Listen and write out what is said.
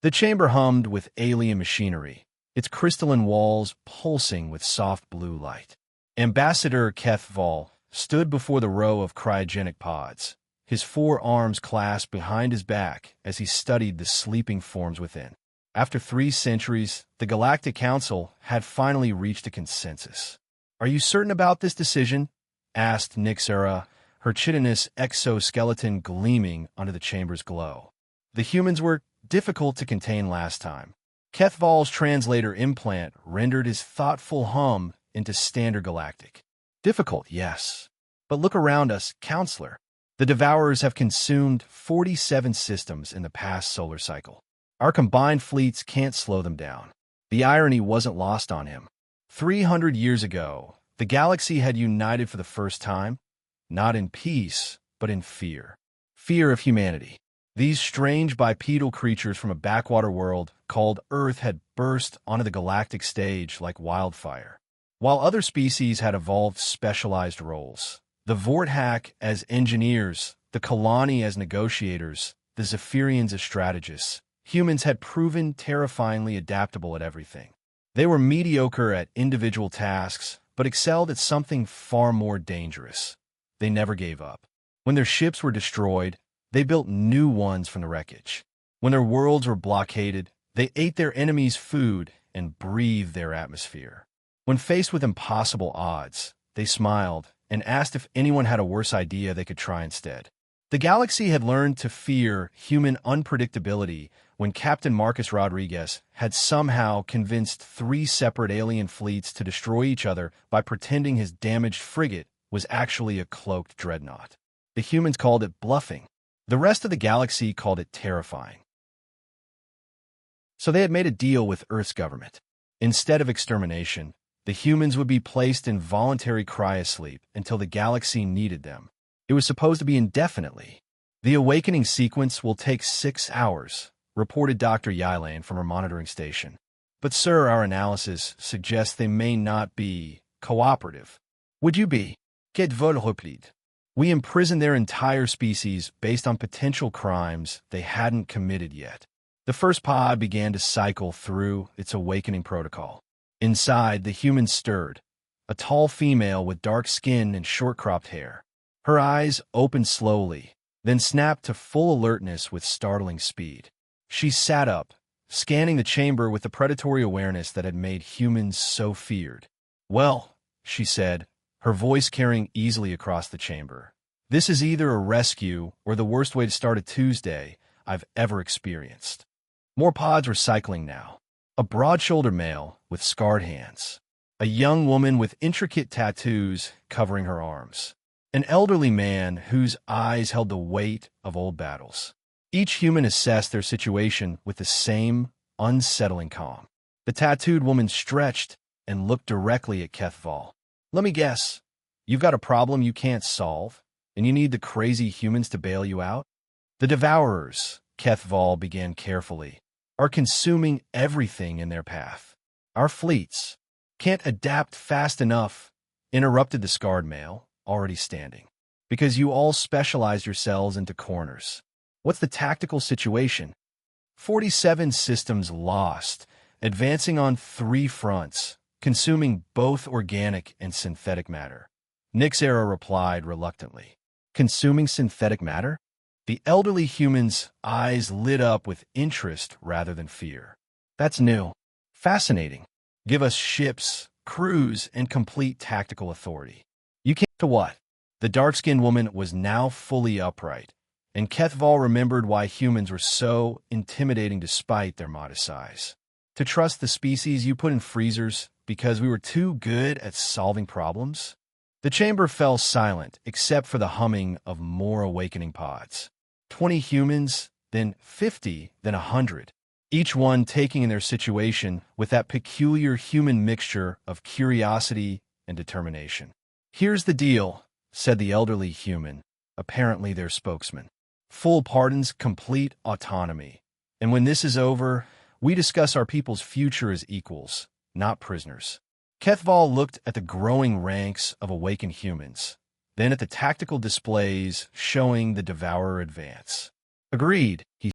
The chamber hummed with alien machinery, its crystalline walls pulsing with soft blue light. Ambassador Kethval stood before the row of cryogenic pods, his 4 arms clasped behind his back as he studied the sleeping forms within. After 3 centuries, the Galactic Council had finally reached a consensus. "Are you certain about this decision?" asked Nyxera, her chitinous exoskeleton gleaming under the chamber's glow. The humans were difficult to contain last time. Kethval's translator implant rendered his thoughtful hum into standard galactic. "Difficult, yes. But look around us, Counselor. The Devourers have consumed 47 systems in the past solar cycle. Our combined fleets can't slow them down." The irony wasn't lost on him. 300 years ago, the galaxy had united for the first time, not in peace, but in fear. Fear of humanity. These strange bipedal creatures from a backwater world called Earth had burst onto the galactic stage like wildfire. While other species had evolved specialized roles, the Vorthak as engineers, the Kalani as negotiators, the Zephyrians as strategists, humans had proven terrifyingly adaptable at everything. They were mediocre at individual tasks, but excelled at something far more dangerous. They never gave up. When their ships were destroyed, they built new ones from the wreckage. When their worlds were blockaded, they ate their enemies' food and breathed their atmosphere. When faced with impossible odds, they smiled and asked if anyone had a worse idea they could try instead. The galaxy had learned to fear human unpredictability when Captain Marcus Rodriguez had somehow convinced 3 separate alien fleets to destroy each other by pretending his damaged frigate was actually a cloaked dreadnought. The humans called it bluffing. The rest of the galaxy called it terrifying. So they had made a deal with Earth's government. Instead of extermination, the humans would be placed in voluntary cryosleep until the galaxy needed them. It was supposed to be indefinitely. "The awakening sequence will take 6 hours, reported Dr. Yylane from her monitoring station. "But sir, our analysis suggests they may not be cooperative." "Would you be? Quelle volonté? We imprisoned their entire species based on potential crimes they hadn't committed yet." The first pod began to cycle through its awakening protocol. Inside, the humans stirred. A tall female with dark skin and short-cropped hair. Her eyes opened slowly, then snapped to full alertness with startling speed. She sat up, scanning the chamber with the predatory awareness that had made humans so feared. "Well," she said, her voice carrying easily across the chamber, "this is either a rescue or the worst way to start a Tuesday I've ever experienced." More pods were cycling now. A broad-shouldered male with scarred hands. A young woman with intricate tattoos covering her arms. An elderly man whose eyes held the weight of old battles. Each human assessed their situation with the same unsettling calm. The tattooed woman stretched and looked directly at Kethval. "Let me guess. You've got a problem you can't solve, and you need the crazy humans to bail you out?" "The Devourers," Kethval began carefully, "are consuming everything in their path. Our fleets can't adapt fast enough," interrupted the scarred male, already standing, "because you all specialize yourselves into corners. What's the tactical situation?" 47 systems lost, advancing on 3 fronts, consuming both organic and synthetic matter. Nyxera replied reluctantly. "Consuming synthetic matter?" The elderly human's eyes lit up with interest rather than fear. "That's new. Fascinating. Give us ships, crews, and complete tactical authority." "You can't to what?" The dark-skinned woman was now fully upright, and Kethval remembered why humans were so intimidating despite their modest size. "To trust the species you put in freezers because we were too good at solving problems?" The chamber fell silent except for the humming of more awakening pods. 20 humans, then 50, then 100. Each one taking in their situation with that peculiar human mixture of curiosity and determination. "Here's the deal," said the elderly human, apparently their spokesman. "Full pardons, complete autonomy. And when this is over, we discuss our people's future as equals, not prisoners." Kethval looked at the growing ranks of awakened humans, then at the tactical displays showing the Devourer advance. "Agreed," he